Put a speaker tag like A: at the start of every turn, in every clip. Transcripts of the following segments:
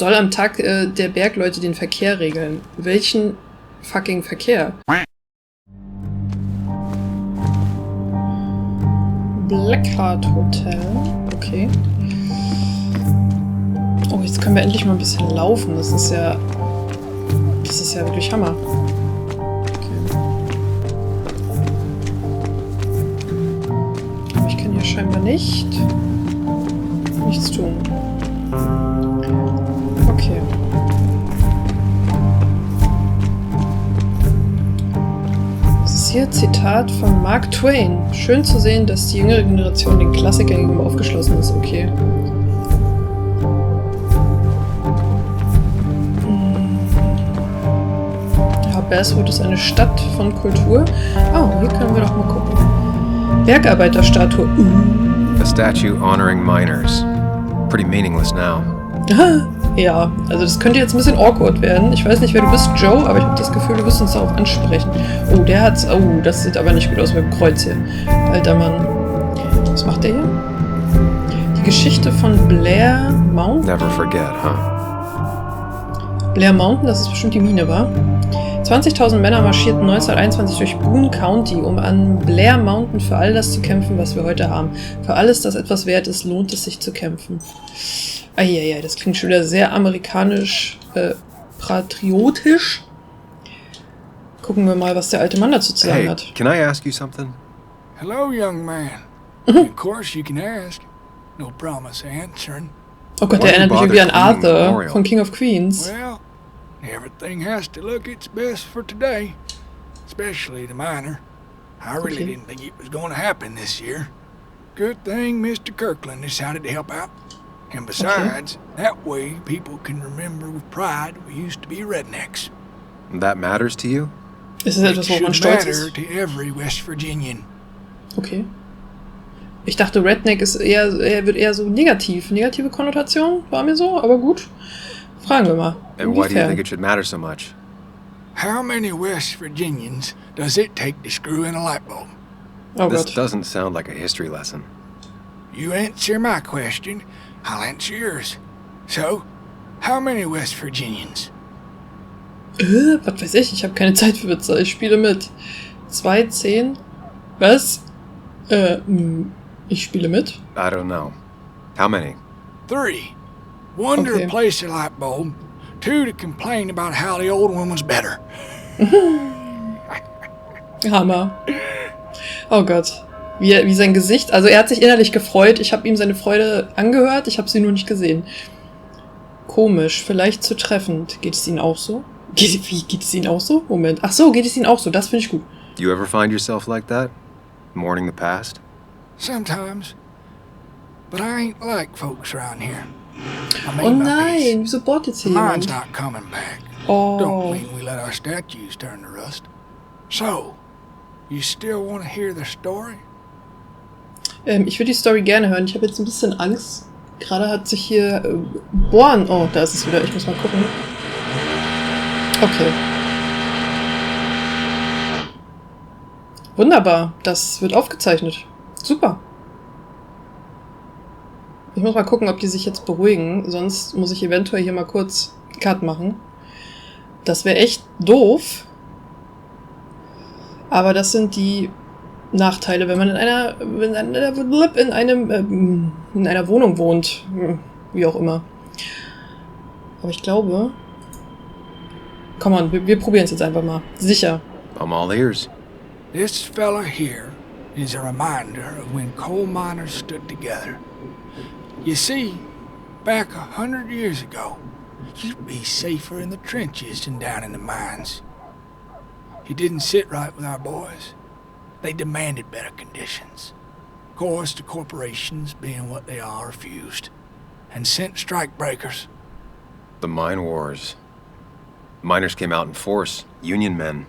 A: soll am Tag der Bergleute den Verkehr regeln. Welchen fucking Verkehr? Blackheart Hotel. Okay. Oh, jetzt können wir endlich mal ein bisschen laufen. Das ist ja wirklich Hammer. Okay. Aber ich kann hier scheinbar nichts tun. Okay. Das ist hier ein Zitat von Mark Twain. Schön zu sehen, dass die jüngere Generation den Klassikern gegenüber aufgeschlossen ist. Okay. Ja, Basswood ist eine Stadt von Kultur. Oh, hier können wir doch mal gucken. Bergarbeiterstatue.
B: A statue honoring miners. Pretty meaningless now.
A: Ja, also das könnte jetzt ein bisschen awkward werden. Ich weiß nicht, wer du bist, Joe, aber ich habe das Gefühl, du wirst uns darauf ansprechen. Oh, der hat's. Oh, das sieht aber nicht gut aus mit dem Kreuz hier. Alter Mann. Was macht der hier? Die Geschichte von Blair Mountain?
B: Never forget, huh?
A: Blair Mountain, das ist bestimmt die Mine, wa? 20.000 Männer marschierten 1921 durch Boone County, um an Blair Mountain für all das zu kämpfen, was wir heute haben. Für alles, das etwas wert ist, lohnt es sich zu kämpfen. Eieiei, das klingt schon wieder sehr amerikanisch, patriotisch. Gucken wir mal, was der alte Mann dazu zu sagen hat.
B: Can I ask you something?
C: Hello, young man. Of course you can ask. No promise answering.
A: Oh Gott, der erinnert mich irgendwie an Arthur von King of Queens.
C: Well, everything has to look its best for today. Especially the miner. I really didn't think it was going to happen this year. Good thing Mr. Kirkland decided to help out. And besides, that way people can remember with pride we used to be rednecks.
B: That matters to you?
A: Ist es etwas, woran man stolz ist?
C: To every West Virginian.
A: Okay. Ich dachte, Redneck ist wird eher so negative Konnotation, war mir so, aber gut. Fragen wir mal.
B: And why do you think it should matter so much?
C: How many West Virginians does it take to screw in a light bulb?
A: Oh
B: This
A: Gott.
B: doesn't sound like a history lesson.
C: You answer my question, I'll answer yours. So, how many West Virginians?
A: Was weiß ich habe keine Zeit für Witze. Ich spiele mit. 2, 10. Was? Ich spiele mit.
B: I don't know. How many?
C: 3. 1 to
A: Okay.
C: replace the light bulb. 2 to complain about how the old one was better.
A: Hammer. Oh Gott. Wie sein Gesicht. Also er hat sich innerlich gefreut. Ich habe ihm seine Freude angehört. Ich habe sie nur nicht gesehen. Komisch. Vielleicht zu treffend. Geht es Ihnen auch so? Wie geht es Ihnen auch so? Moment. Ach so, geht es Ihnen auch so? Das finde ich gut.
B: Do you ever find yourself like that? Mourning the past?
C: Sometimes. But I ain't like folks around here. I
A: Oh
C: made my peace.
A: nein, wieso bohrt jetzt hier
C: Mine's
A: jemand?
C: not coming back.
A: Oh.
C: Don't mean we let our statues turn to rust. So, you still want to hear the story?
A: Ich würde die Story gerne hören. Ich habe jetzt ein bisschen Angst. Gerade hat sich hier Bohren. Oh, da ist es wieder. Ich muss mal gucken. Okay. Wunderbar. Das wird aufgezeichnet. Super. Ich muss mal gucken, ob die sich jetzt beruhigen. Sonst muss ich eventuell hier mal kurz Cut machen. Das wäre echt doof. Aber das sind die Nachteile, wenn man in einer Wohnung wohnt. Wie auch immer. Aber ich glaube... Komm on, wir probieren es jetzt einfach mal. Sicher.
B: I'm all ears.
C: This fella here is a reminder of when coal miners stood together. You see, back 100 years ago, you'd be safer in the trenches than down in the mines. He didn't sit right with our boys. They demanded better conditions. Of course, the corporations, being what they are, refused and sent strike breakers.
B: The mine wars. Miners came out in force. Union men.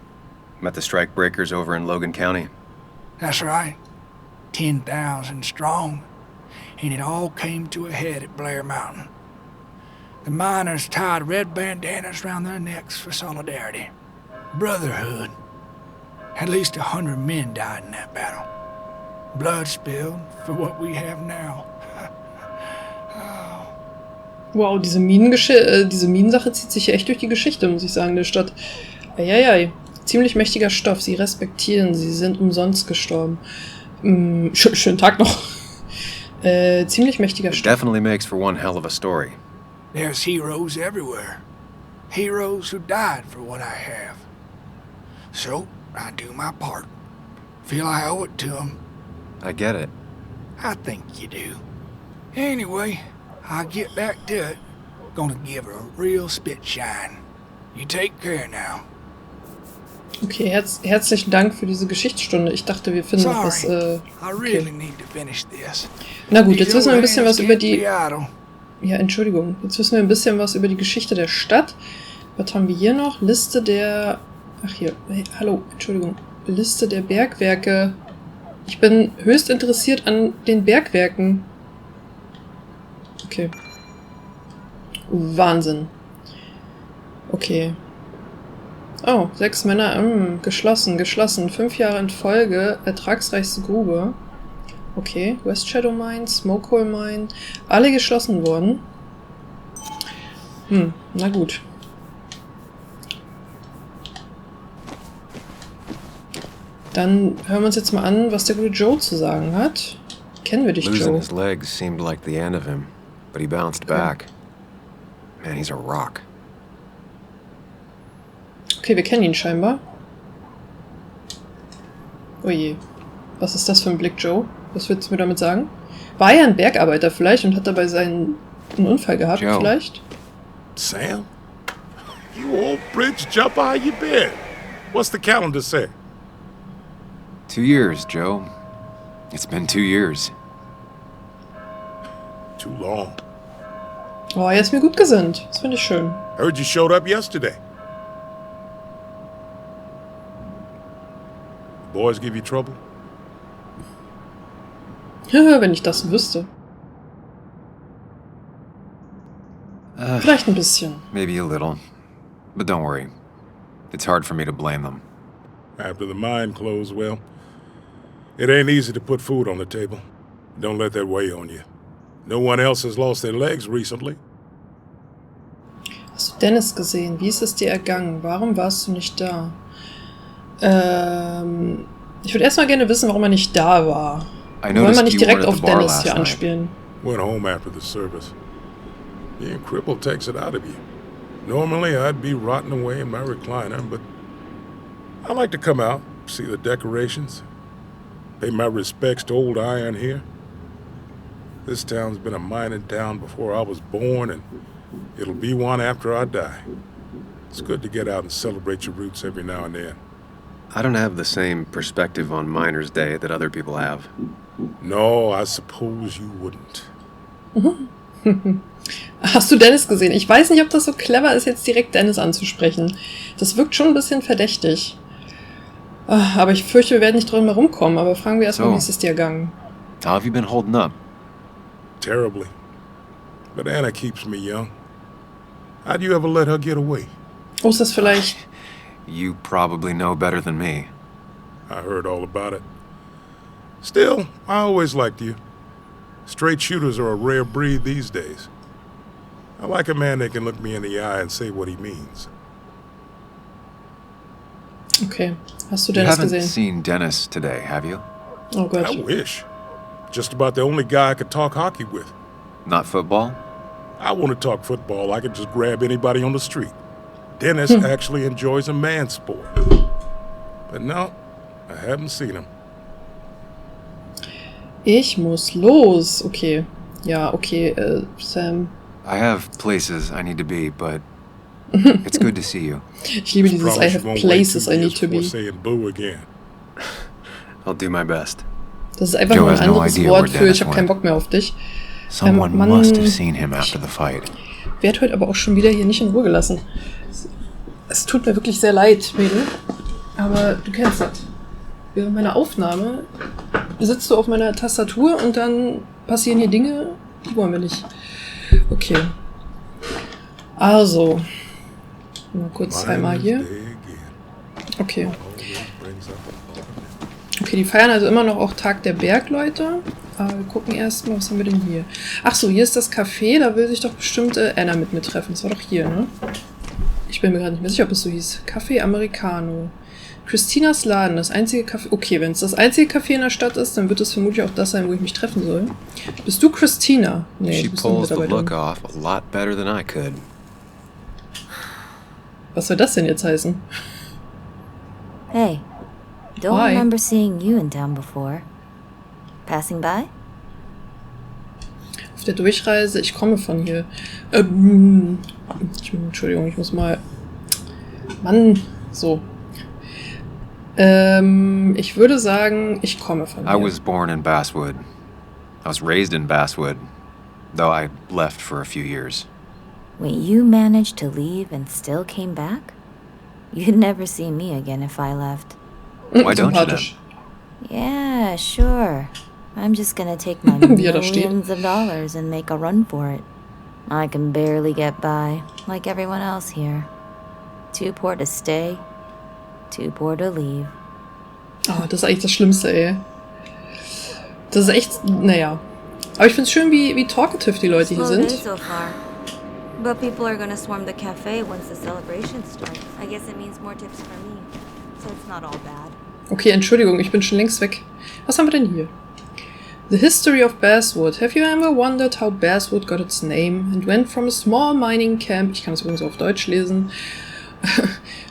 B: Met the strike breakers over in Logan County.
C: That's right. 10,000 strong. And it all came to a head at Blair Mountain. The miners tied red bandanas around their necks for solidarity. Brotherhood. At least 100 men died in that battle. Blood spilled for what we have now. Oh.
A: Wow, diese diese Minensache zieht sich echt durch die Geschichte, muss ich sagen, der Stadt. Eieiei. Ziemlich mächtiger Stoff. Sie respektieren, sie sind umsonst gestorben. Schönen Tag noch. Ziemlich mächtiger Stoff.
B: Definitely makes for one hell of a story.
C: There's heroes everywhere. Heroes who died for what I have. So, I do my part. Feel I owe it to them.
B: I get it.
C: I think you do. Anyway, I'll get back to it. Gonna give her a real spit shine. You take care now.
A: Okay, herzlichen Dank für diese Geschichtsstunde. Ich dachte, wir finden noch was. Okay. Na gut, jetzt wissen wir ein bisschen was über die. Ja, Entschuldigung. Jetzt wissen wir ein bisschen was über die Geschichte der Stadt. Was haben wir hier noch? Liste der. Ach hier. Hey, hallo, Entschuldigung. Liste der Bergwerke. Ich bin höchst interessiert an den Bergwerken. Okay. Wahnsinn. Okay. Oh, 6 Männer, geschlossen. 5 Jahre in Folge, ertragsreichste Grube. Okay, West Shadow Mine, Moooin Mine, alle geschlossen worden. Na gut. Dann hören wir uns jetzt mal an, was der gute Joe zu sagen hat. Kennen wir dich, Joe?
B: Losing his legs seemed like the end of him, but he bounced back. Man, he's a rock.
A: Okay, wir kennen ihn scheinbar. Oh je. Was ist das für ein Blick, Joe? Was willst du mir damit sagen? War er ein Bergarbeiter vielleicht und hat dabei einen Unfall gehabt,
B: Joe.
A: vielleicht?
D: Sam? You old bridge jumper, how you been? What's the calendar say?
B: 2 years, Joe. It's been 2 years.
D: Too long.
A: Oh, er ist mir gut gesinnt. Das finde ich schön.
D: Heard you showed up yesterday. Boys give you trouble?
A: Wenn ich das wüsste. Vielleicht ein bisschen.
B: Maybe a little. But don't worry. It's hard for me to blame them.
D: After the mine closed, well, it ain't easy to put food on the table. Don't let that weigh on you. No one else has lost their legs recently.
A: Hast du Dennis gesehen? Wie ist es dir ergangen? Warum warst du nicht da? Ich würde erstmal gerne wissen, warum er nicht da war. Wollen wir nicht direkt auf Dennis hier anspielen?
D: Went home after the service. Being crippled takes it out of you. Normally, I'd be rotting away in my recliner, but I like to come out, see the decorations, pay my respects to old iron here. This town's been a mining town before I was born, and it'll be one after I die. It's good to get out and celebrate your roots every now and then.
B: I don't have the same perspective on Miners' Day that other people have.
D: No, I suppose you wouldn't.
A: Hast du Dennis gesehen? Ich weiß nicht, ob das so clever ist, jetzt direkt Dennis anzusprechen. Das wirkt schon ein bisschen verdächtig. Aber ich fürchte, wir werden nicht drum herum kommen. Aber fragen wir erstmal, wie ist es dir ergangen?
B: How have you been holding up?
D: Terribly. But Anna keeps me young. How'd you ever let her get away?
A: Oh, ist das vielleicht...
B: You probably know better than me.
D: I heard all about it. Still, I always liked you. Straight shooters are a rare breed these days. I like a man that can look me in the eye and say what he means.
A: Okay. Hast du
B: You
A: Dennis
B: haven't
A: gesehen?
B: seen Dennis today, have you?
A: Oh Gott.
D: I wish. Just about the only guy I could talk hockey with.
B: Not football?
D: I want to talk football. I could just grab anybody on the street. Dennis actually enjoys a man's sport. But no, I haven't seen him.
A: Ich muss los. Okay. Ja, okay, Sam.
B: I have places I need to be, but it's good to see you.
A: Ich liebe dieses I have places I need to be.
D: Saying boo again.
B: I'll do my best.
A: Das ist einfach
B: Joe
A: nur ein
B: has no
A: anderes
B: idea
A: Wort
B: where
A: für
B: Dennis
A: ich habe keinen
B: went.
A: Bock mehr auf dich.
B: Someone
A: Mann,
B: must have seen him after the fight.
A: Ich werde heute aber auch schon wieder hier nicht in Ruhe gelassen. Es tut mir wirklich sehr leid, Mädel. Aber du kennst das. Während meiner Aufnahme sitzt du auf meiner Tastatur und dann passieren hier Dinge, die wollen wir nicht. Okay. Also. Mal kurz einmal hier. Okay. Okay, die feiern also immer noch auch Tag der Bergleute. wir gucken erstmal, was haben wir denn hier? Ach so, hier ist das Café, da will sich doch bestimmt Anna mit mir treffen. Das war doch hier, ne? Ich bin mir gerade nicht mehr sicher, ob es so hieß. Café Americano. Christinas Laden, das einzige Café... Okay, wenn es das einzige Café in der Stadt ist, dann wird es vermutlich auch das sein, wo ich mich treffen soll. Bist du Christina? Nee,
B: She
A: du bist eine
B: pulls the look
A: Mitarbeiterin.
B: off a lot better than I could.
A: Was soll das denn jetzt heißen?
E: Hey, don't
A: Hi.
E: remember seeing you in town before. Passing by?
A: Auf der Durchreise, ich komme von hier. Entschuldigung, ich muss mal... Mann, so. Ich würde sagen, ich komme von hier.
B: I was born in Basswood. I was raised in Basswood, though I left for a few years.
E: Wait, you managed to leave and still came back? You'd never see me again if I left.
B: Why don't you then?
A: Sympathisch.
E: Yeah, sure. I'm just gonna take my
A: Wie er da steht.
E: millions of dollars and make a run for it. I can barely get by, like everyone else here. Too poor to stay, too poor to leave.
A: Oh, das ist eigentlich das Schlimmste, ey. Das ist echt, naja. Aber ich find's schön, wie talkative die Leute hier
E: Slow day
A: sind.
E: so far. But people are gonna swarm the cafe once the celebrations start. I guess it means more tips for me. So it's not all bad.
A: Okay, Entschuldigung, ich bin schon längst weg. Was haben wir denn hier? The history of Basswood. Have you ever wondered how Basswood got its name and went from a small mining camp, ich kann es übrigens auf Deutsch lesen,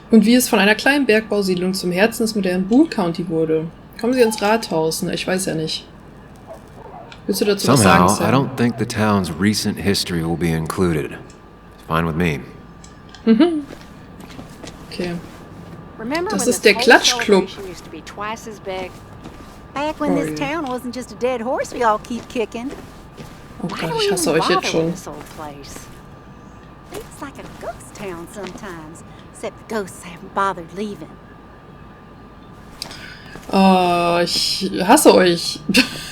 A: und wie es von einer kleinen Bergbausiedlung zum Herzen des modernen Boone County wurde? Kommen Sie ins Rathaus? Na, ich weiß ja nicht. Willst du dazu was sagen,
B: Somehow, I
A: Sam?
B: don't think the town's recent history will be included. It's fine with me.
A: Okay.
F: Remember
A: Das
F: when
A: ist
F: this
A: der
F: whole
A: Klatschclub.
F: celebration used to be twice as big?
G: Back when
A: Oh,
G: this
A: yeah.
G: town wasn't just a dead horse we all keep kicking.
A: Oh
F: Why
A: Gott,
F: do we
A: ich hasse
F: even
A: euch jetzt
F: bother
A: schon.
F: with this old place?
G: It's like a ghost town sometimes, except the ghosts haven't bothered leaving.
A: Ich hasse euch,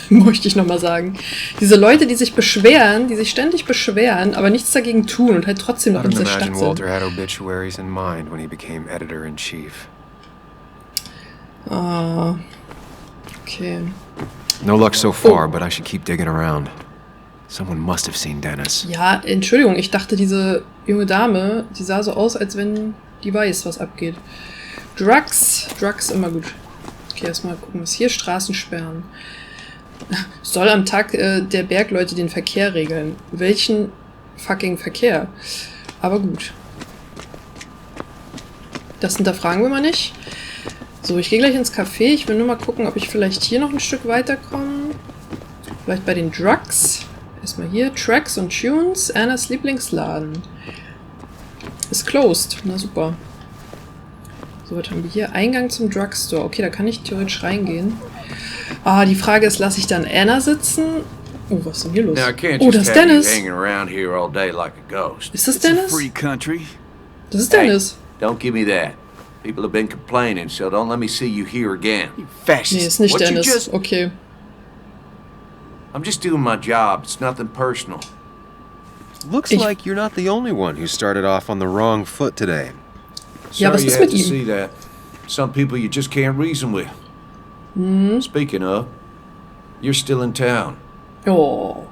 A: möchte ich nochmal sagen. Diese Leute, die sich beschweren, die sich ständig beschweren, aber nichts dagegen tun und halt trotzdem
B: I
A: noch in
B: don't
A: dieser Stadt
B: imagine
A: sind.
B: Walter had obituaries in mind when he became editor-in-chief.
A: Okay.
B: No luck so far, but I should keep digging around. Someone must have seen Dennis.
A: Ja, Entschuldigung, ich dachte, diese junge Dame, die sah so aus, als wenn die weiß, was abgeht. Drugs immer gut. Okay, erstmal gucken, was hier, Straßensperren. Soll am Tag der Bergleute den Verkehr regeln. Welchen fucking Verkehr? Aber gut. Das hinterfragen wir mal nicht. So, ich gehe gleich ins Café. Ich will nur mal gucken, ob ich vielleicht hier noch ein Stück weiterkomme. Vielleicht bei den Drugs. Erstmal hier. Tracks und Tunes. Annas Lieblingsladen. Ist closed. Na super. So, was haben wir hier? Eingang zum Drugstore. Okay, da kann ich theoretisch reingehen. Ah, die Frage ist, lasse ich dann Anna sitzen? Oh, was ist denn hier los?
H: Now, I can't
A: Oh,
H: just
A: das ist
H: have you
A: Dennis.
H: hanging around here all day like a ghost.
A: Ist das
I: It's a
A: Dennis?
I: free country.
A: Das ist Dennis.
H: Don't give me that. People have been complaining, so don't let me see you here again.
I: You
A: Nee,
I: fascist.
A: ist nicht
H: What you
A: Dennis.
H: just-
A: Okay.
H: I'm just doing my job. It's nothing personal.
B: Looks
A: Ich-
B: like you're not the only one who started off on the wrong foot today.
A: Ja,
H: Sorry
A: was
H: you
A: ist
H: had
A: mit
H: to
A: ihm?
H: see that. Some people you just can't reason with. Speaking of, you're still in town.
A: Oh.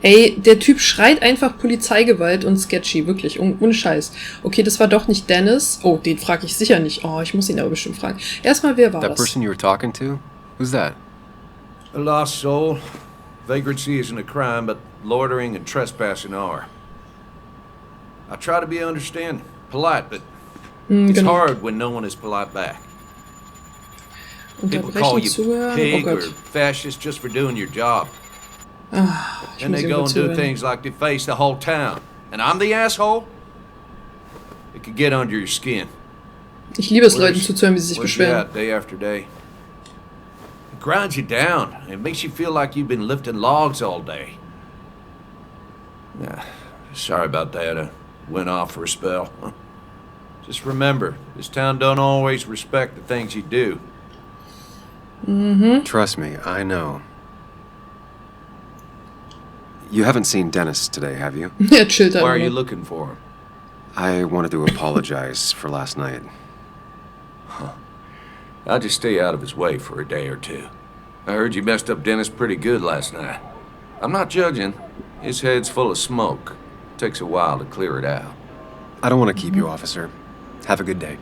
A: Ey, der Typ schreit einfach Polizeigewalt und sketchy. Wirklich, ohne Scheiß. Okay, das war doch nicht Dennis. Oh, den frage ich sicher nicht. Oh, ich muss ihn aber bestimmt fragen. Erstmal, wer war
B: That
A: das?
B: person you were talking to? Who's that?
H: A lost soul. Vagrancy isn't a crime, but loitering and trespassing are. I try to be understanding, polite, but it's
A: Genau.
H: hard when no one is polite back. People call
A: Unterbrechen,
H: you
A: zuhören. Oh
H: pig or
A: Gott.
H: fascist just for doing your job.
A: Ich
H: And
A: muss
H: they
A: ihm
H: go
A: gut
H: and do
A: zuhören.
H: things like deface the whole town. And I'm the asshole? It could get under your skin.
A: Ich liebe es, Leuten
H: Where's-
A: zuzuhören, wie sie sich
H: where's you
A: beschweren.
H: at day after day? It grinds you down. It makes you feel like you've been lifting logs all day. Sorry about that. I went off for a spell. Just remember, this town don't always respect the things you do.
B: Trust me, I know. You haven't seen Dennis today, have you?
A: Er chillt
H: Why are
A: einfach
H: you
A: nur.
H: looking for him?
B: I wanted to apologize for last night.
H: I'll just stay out of his way for a day or two. I heard you messed up Dennis pretty good last night. I'm not judging. His head's full of smoke. Takes a while to clear it out.
B: I don't want to keep you, officer. Have a good day.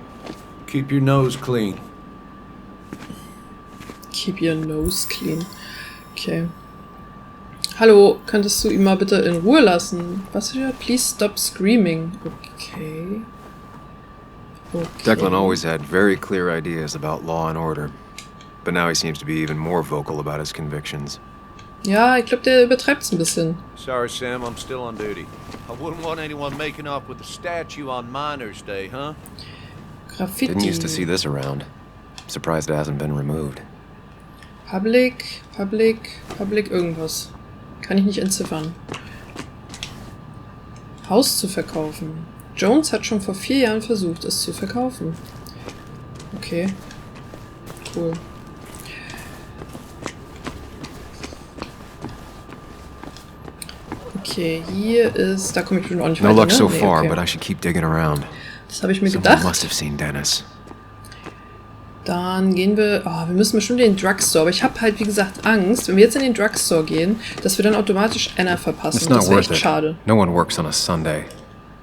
H: Keep your nose clean.
A: Keep your nose clean. Okay. Hallo, könntest du ihn mal bitte in Ruhe lassen? Was wieder? Please stop screaming. Okay.
B: Declan always had very clear ideas about law and order. But now he seems to be even more vocal about his convictions.
A: Ja, ich glaube, der übertreibt's ein bisschen.
H: Sorry, Sam, I'm still on duty. I wouldn't want anyone making off with the statue on Miners' Day, huh?
A: Graffiti.
B: Didn't used to see this around. Surprised it hasn't been removed.
A: Public, irgendwas. Kann ich nicht entziffern. Haus zu verkaufen. Jones hat schon vor 4 Jahren versucht, es zu verkaufen. Okay. Cool. Okay, hier ist... Da komme ich bestimmt auch nicht weiter,
B: No luck
A: ne?
B: so
A: Nee,
B: far,
A: okay.
B: but I should keep digging around.
A: Das habe ich mir
B: Someone
A: gedacht.
B: must have seen Dennis.
A: Dann gehen wir... Oh, wir müssen bestimmt in den Drugstore. Aber ich habe halt, wie gesagt, Angst, wenn wir jetzt in den Drugstore gehen, dass wir dann automatisch Anna verpassen.
B: It's not
A: Das wäre
B: worth
A: echt
B: it.
A: schade.
B: No one works on a Sunday.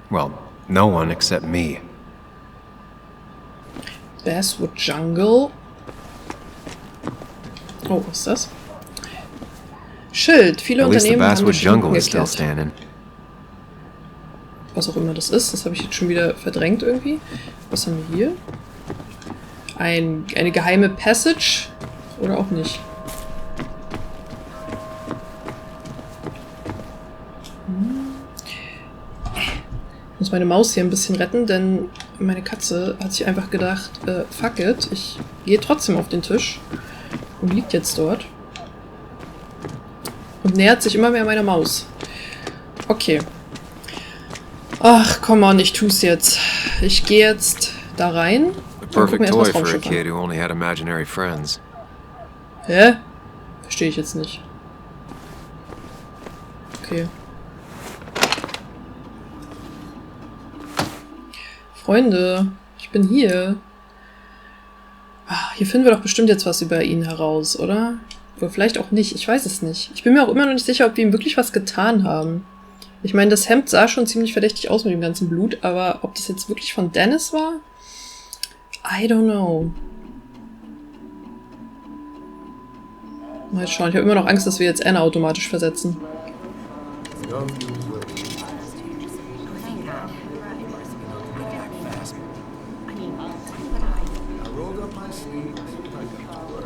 B: Well, no one except me.
A: Basswood Jungle. Oh, was ist das? Schild. Viele
B: At least the
A: Unternehmen haben
B: Basswood
A: das Schild
B: Jungle is still
A: umgekehrt.
B: standing.
A: Was auch immer das ist. Das habe ich jetzt schon wieder verdrängt irgendwie. Was haben wir hier? Eine geheime Passage? Oder auch nicht? Ich muss meine Maus hier ein bisschen retten, denn meine Katze hat sich einfach gedacht, fuck it, ich gehe trotzdem auf den Tisch und liegt jetzt dort. Und nähert sich immer mehr meiner Maus. Okay. Ach, come on, ich tu's jetzt. Ich gehe jetzt da rein.
B: A perfect
A: erst mal das
B: toy for a
A: Raumschiff an.
B: kid who only had imaginary friends.
A: Hä? Verstehe ich jetzt nicht. Okay. Freunde, ich bin hier. Ah, hier finden wir doch bestimmt jetzt was über ihn heraus, oder? Oder vielleicht auch nicht, ich weiß es nicht. Ich bin mir auch immer noch nicht sicher, ob wir ihm wirklich was getan haben. Ich meine, das Hemd sah schon ziemlich verdächtig aus mit dem ganzen Blut, aber ob das jetzt wirklich von Dennis war? I don't know. Mal schauen, ich habe immer noch Angst, dass wir jetzt Anna automatisch versetzen.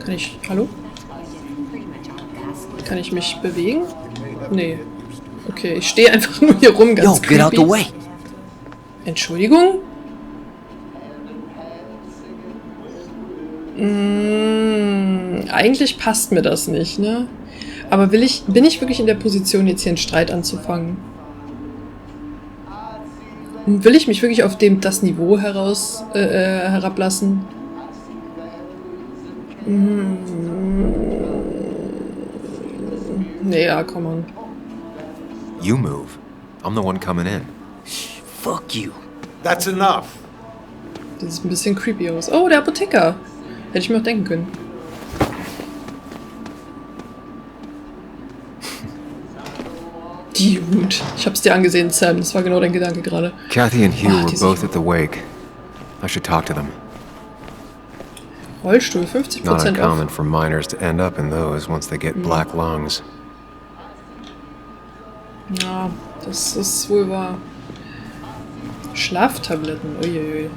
A: Kann ich... Hallo? Kann ich mich bewegen? Nee. Okay, ich stehe einfach nur hier rum, ganz
I: Yo, get out the
A: creepy.
I: way.
A: Entschuldigung? Eigentlich passt mir das nicht, ne? Aber bin ich wirklich in der Position, jetzt hier einen Streit anzufangen? Will ich mich wirklich auf das Niveau herablassen? Nee, ja, komm on.
B: You move. I'm the one coming in.
I: Fuck you.
J: That's enough.
A: Das sieht ein bisschen creepy aus. Oh, der Apotheker. Hätte ich mir auch denken können. Dude. Ich hab's dir angesehen, Sam. Das war genau dein Gedanke gerade.
B: Kathy and Hugh
A: Ah,
B: were
A: diese-
B: both at the wake. I should talk to them.
A: Rollstuhl,
B: Not
A: 50%
B: uncommon
A: off.
B: for miners to end up in those once they get black lungs.
A: Ja, das ist wohl wahr. Schlaftabletten, uiuiui.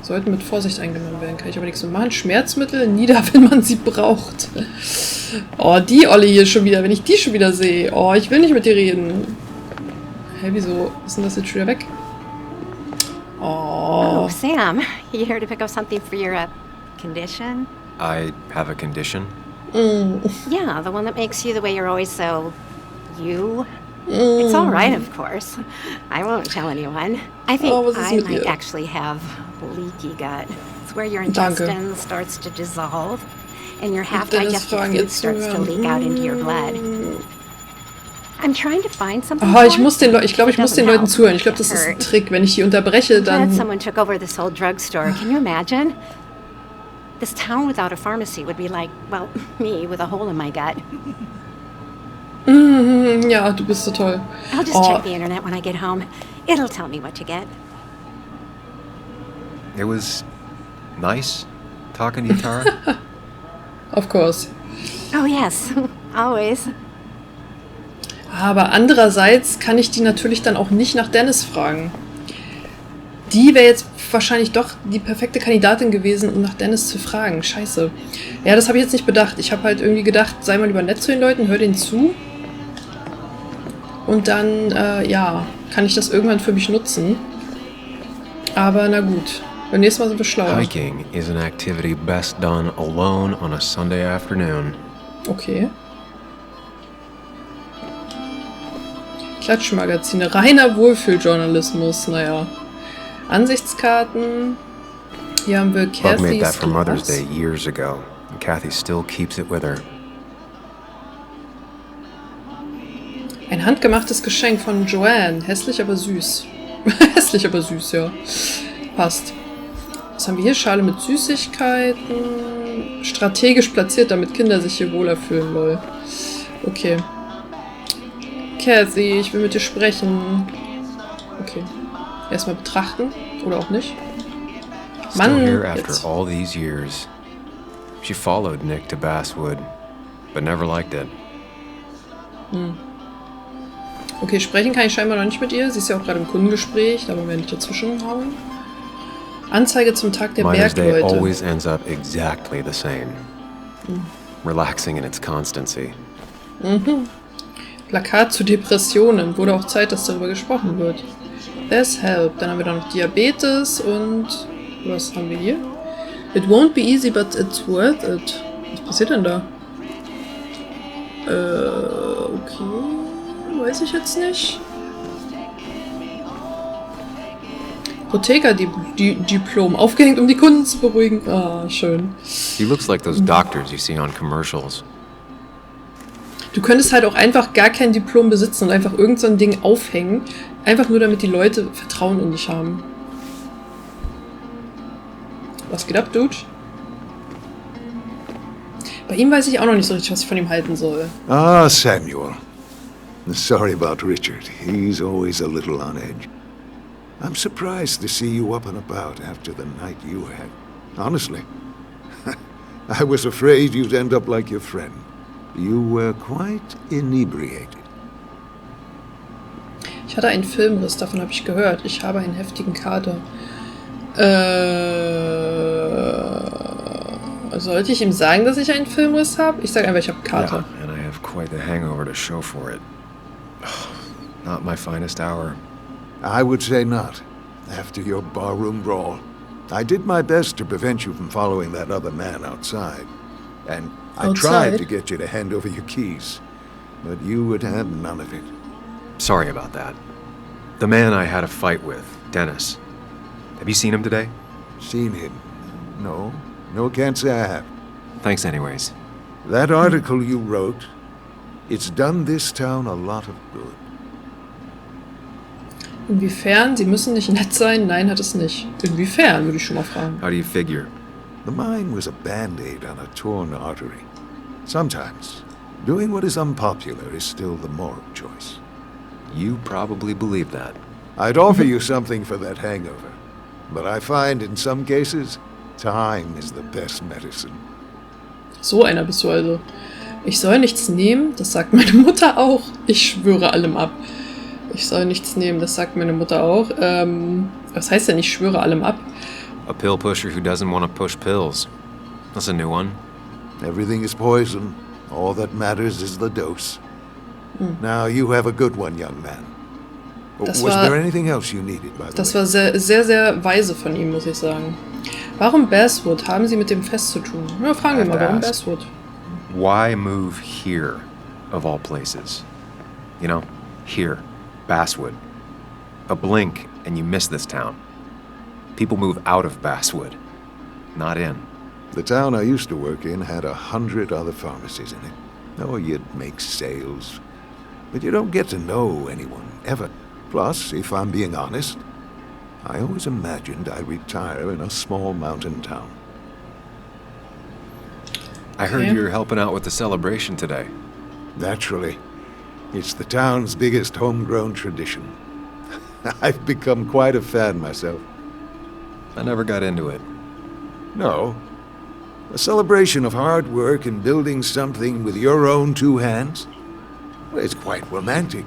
A: Sollten mit Vorsicht eingenommen werden, kann ich aber nichts mehr machen. Schmerzmittel nieder, wenn man sie braucht. Oh, die Olle hier schon wieder, wenn ich die schon wieder sehe. Oh, ich will nicht mit dir reden. Hä, wieso ist denn das jetzt schon wieder weg?
F: Oh,
A: Oh.
F: Sam, you here to pick up something for your condition?
B: I have a condition.
F: Yeah, the one that makes you the way you're always so you. It's all right, of course. I won't tell anyone. I think
A: Oh, was ist
F: I
A: mit
F: might
A: ihr?
F: actually have leaky gut. It's where your
A: Danke.
F: intestine starts to dissolve and your
A: Dennis
F: half-digested
A: fragen
F: food
A: jetzt
F: starts to
A: zuhören.
F: leak out into your blood. I'm trying to find something.
A: Aha, ich
F: for
A: muss
F: it.
A: ich glaube, ich
F: It
A: muss den
F: doesn't
A: Leuten
F: help.
A: zuhören. Ich glaube, das ist ein
F: Hurt.
A: Trick. Wenn ich die unterbreche,
F: Glad
A: dann...
F: someone took over this old drugstore. Can you imagine? This town without a pharmacy would be like, well, me with a hole in my gut.
A: Ja, du bist so toll.
F: I'll just check the internet when I get home. It'll tell me what to get.
B: It was nice talking to you, Tara.
A: Of course.
F: Oh yes, always.
A: Aber andererseits kann ich die natürlich dann auch nicht nach Dennis fragen. Die wäre jetzt wahrscheinlich doch die perfekte Kandidatin gewesen, um nach Dennis zu fragen. Scheiße. Ja, das habe ich jetzt nicht bedacht. Ich habe halt irgendwie gedacht, sei mal lieber nett zu den Leuten, hör denen zu. Und dann, ja, kann ich das irgendwann für mich nutzen. Aber na gut. Beim nächsten Mal sind wir schlauer.
B: Hiking is an activity best done alone on a Sunday afternoon.
A: Okay. Klatschmagazine. Reiner Wohlfühljournalismus. Naja. Ansichtskarten. Hier haben wir
B: Bob made that
A: Kathy's
B: for Mother's
A: Glas.
B: Day years ago, and Kathy still keeps it with her.
A: Ein handgemachtes Geschenk von Joanne. Hässlich, aber süß. Hässlich, aber süß, ja. Passt. Was haben wir hier? Schale mit Süßigkeiten. Strategisch platziert, damit Kinder sich hier wohler fühlen, lol. Okay. Kathy, ich will mit dir sprechen. Okay. Erstmal betrachten. Oder auch nicht.
B: Still
A: Mann,
B: here after
A: jetzt.
B: all these years. She followed Nick to Basswood, but never liked it.
A: Okay, sprechen kann ich scheinbar noch nicht mit ihr. Sie ist ja auch gerade im Kundengespräch. Da wollen wir nicht dazwischen hauen. Anzeige zum Tag der
B: Mother's Day
A: Bergleute.
B: always ends up exactly the same. Relaxing in its constancy.
A: Plakat zu Depressionen. Wurde auch Zeit, dass darüber gesprochen wird. There's help. Dann haben wir da noch Diabetes und... Was haben wir hier? It won't be easy, but it's worth it. Was passiert denn da? Okay. Weiß ich jetzt nicht. Apotheker-Diplom. Aufgehängt, um die Kunden zu beruhigen. Ah, schön.
B: He looks like those doctors you see on commercials.
A: Du könntest halt auch einfach gar kein Diplom besitzen und einfach irgend so ein Ding aufhängen. Einfach nur, damit die Leute Vertrauen in dich haben. Was geht ab, Dude? Bei ihm weiß ich auch noch nicht so richtig, was ich von ihm halten soll.
J: Ah, Samuel. Sorry about Richard. He's always a little on edge. I'm surprised to see you up and about after the night you had. Honestly. I was afraid you'd end up like your friend. You were quite inebriated.
A: Ich hatte einen Filmriss, davon habe ich gehört. Ich habe einen heftigen Kater. Sollte ich ihm sagen, dass ich einen Filmriss habe? Ich sage einfach, ich habe Kater.
B: Yeah, and I have quite the hangover to show for it. Not my finest hour.
J: I would say not. After your barroom brawl. I did my best to prevent you from following that other man outside. And I tried to get you to hand over your keys. But you would have none of it.
B: Sorry about that. The man I had a fight with, Dennis. Have you seen him today?
J: Seen him? No. No, can't say I have.
B: Thanks anyways.
J: That article you wrote, it's done this town a lot of good.
A: Inwiefern? Sie müssen nicht nett sein? Nein, hat es nicht. Inwiefern, würde ich schon mal fragen.
B: How do you figure?
J: The mine was a band-aid on a torn artery. Sometimes, doing what is unpopular is still the moral choice.
B: You probably believe that.
J: I'd offer you something for that hangover, but I find in some cases, time is the best medicine.
A: So einer bist du also. Ich soll nichts nehmen, das sagt meine Mutter auch. Ich schwöre allem ab. Ich soll nichts nehmen, das sagt meine Mutter auch. Was heißt denn, ich schwöre allem ab?
B: A pill pusher who doesn't want to push pills. That's a new one.
J: Everything is poison. All that matters is the dose. Now you have a good one, young man. Was there anything else you needed, by the way?
A: Das war sehr, sehr, sehr weise von ihm, muss ich sagen. Warum Basswood? Haben Sie mit dem Fest zu tun? Ja, fragen wir mal, warum Basswood?
B: Why move here, of all places? You know, here, Basswood. A blink and you miss this town. People move out of Basswood, not in.
J: The town I used to work in had 100 other pharmacies in it. Oh, you'd make sales. But you don't get to know anyone, ever. Plus, if I'm being honest, I always imagined I'd retire in a small mountain town.
B: I heard you're helping out with the celebration today.
J: Naturally. It's the town's biggest homegrown tradition. I've become quite a fan myself.
B: I never got into it.
J: No. A celebration of hard work and building something with your own two hands? Well, it's quite romantic.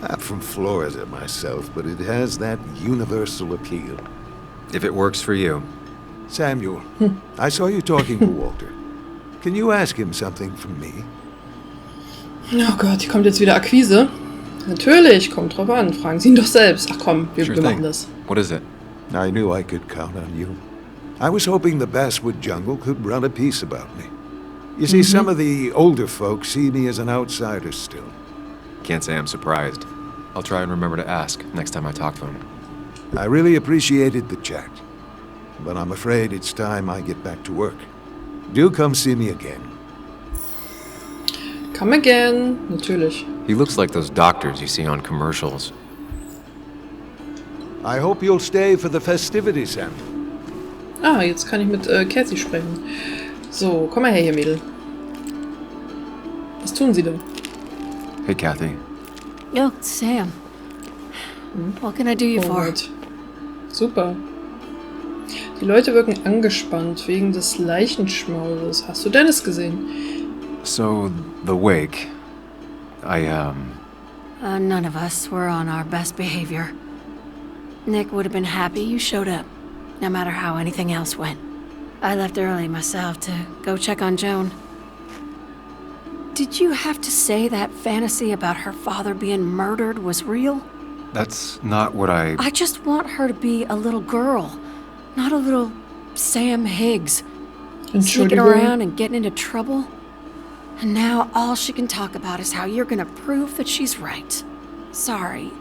J: I'm from Florida myself, but it has that universal appeal.
B: If it works for you.
J: Samuel, I saw you talking to Walter. Can you ask him something from me?
A: Oh Gott, hier kommt jetzt wieder Akquise. Natürlich, kommt drauf an. Fragen Sie ihn doch selbst. Ach komm, wir machen das.
B: What is it?
J: I knew I could count on you. I was hoping the Basswood Jungle could run a piece about me. You see, some of the older folks see me as an outsider still.
B: Can't say I'm surprised. I'll try and remember to ask next time I talk to him.
J: I really appreciated the chat, but I'm afraid it's time I get back to work. Do come see me again.
A: Come again, natürlich.
B: He looks like those doctors you see on commercials.
J: I hope you'll stay for the festivities, Sam.
A: Ah, jetzt kann ich mit Cathy sprechen. So, komm mal her hier, Mädel. Was tun Sie denn?
B: Hey, Kathy.
K: Oh, Sam. What can I do you for?
A: Gott. Super. Die Leute wirken angespannt wegen des Leichenschmauses. Hast du Dennis gesehen?
B: So, the wake.
K: None of us were on our best behavior. Nick would have been happy you showed up, no matter how anything else went. I left early myself to go check on Joan. Did you have to say that fantasy about her father being murdered was real?
B: That's not what I
K: just want her to be a little girl, not a little Sam Higgs. Sneaking around and getting into trouble. And now all she can talk about is how you're gonna prove that she's right. Sorry.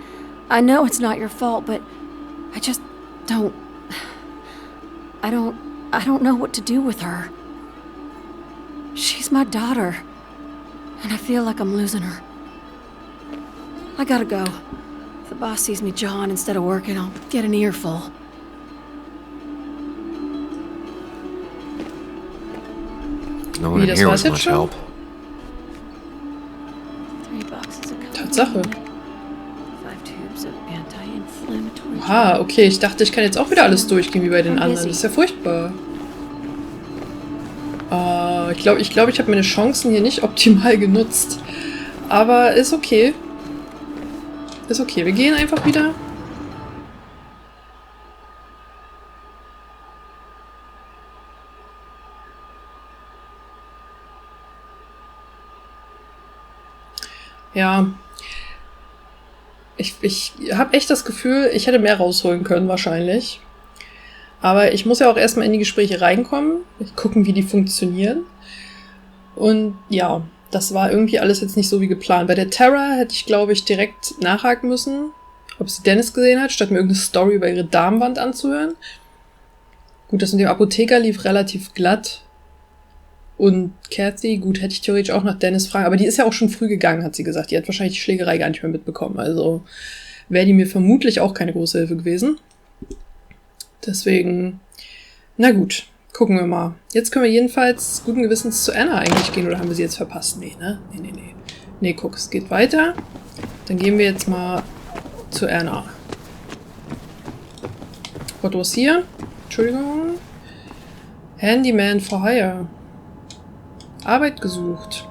K: I know it's not your fault, but I just don't... I don't know what to do with her. She's my daughter, and I feel like I'm losing her. I gotta go. If the boss sees me jawing instead of working, I'll get an earful.
B: No one in here was much help.
A: Tatsache. Aha, okay, ich dachte, ich kann jetzt auch wieder alles durchgehen wie bei den anderen. Das ist ja furchtbar. Ich glaube, ich habe meine Chancen hier nicht optimal genutzt. Aber ist okay. Ist okay, wir gehen einfach wieder. Ja. Ich habe echt das Gefühl, ich hätte mehr rausholen können wahrscheinlich. Aber ich muss ja auch erstmal in die Gespräche reinkommen, gucken, wie die funktionieren. Und ja, das war irgendwie alles jetzt nicht so wie geplant. Bei der Tara hätte ich, glaube ich, direkt nachhaken müssen, ob sie Dennis gesehen hat, statt mir irgendeine Story über ihre Darmwand anzuhören. Gut, das mit dem Apotheker lief relativ glatt. Und Kathy, gut, hätte ich theoretisch auch nach Dennis fragen, aber die ist ja auch schon früh gegangen, hat sie gesagt. Die hat wahrscheinlich die Schlägerei gar nicht mehr mitbekommen. Also wäre die mir vermutlich auch keine große Hilfe gewesen. Deswegen, na gut, gucken wir mal. Jetzt können wir jedenfalls guten Gewissens zu Anna eigentlich gehen, oder haben wir sie jetzt verpasst? Nee, ne? Nee. Nee, guck, es geht weiter. Dann gehen wir jetzt mal zu Anna. What was hier? Entschuldigung. Handyman for hire. Arbeit gesucht.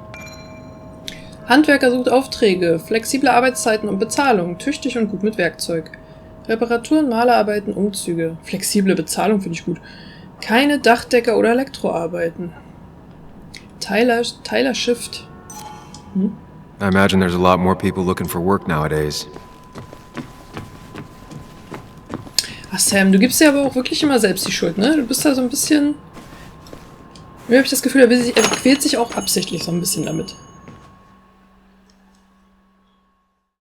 A: Handwerker sucht Aufträge, flexible Arbeitszeiten und Bezahlung, tüchtig und gut mit Werkzeug. Reparaturen, Malerarbeiten, Umzüge. Flexible Bezahlung finde ich gut. Keine Dachdecker oder Elektroarbeiten. Tyler Shift.
B: I imagine there's a lot more people looking for work nowadays.
A: Ach Sam, du gibst dir aber auch wirklich immer selbst die Schuld, ne? Du bist da so ein bisschen... Mir habe ich das Gefühl, er quält sich auch absichtlich so ein bisschen damit.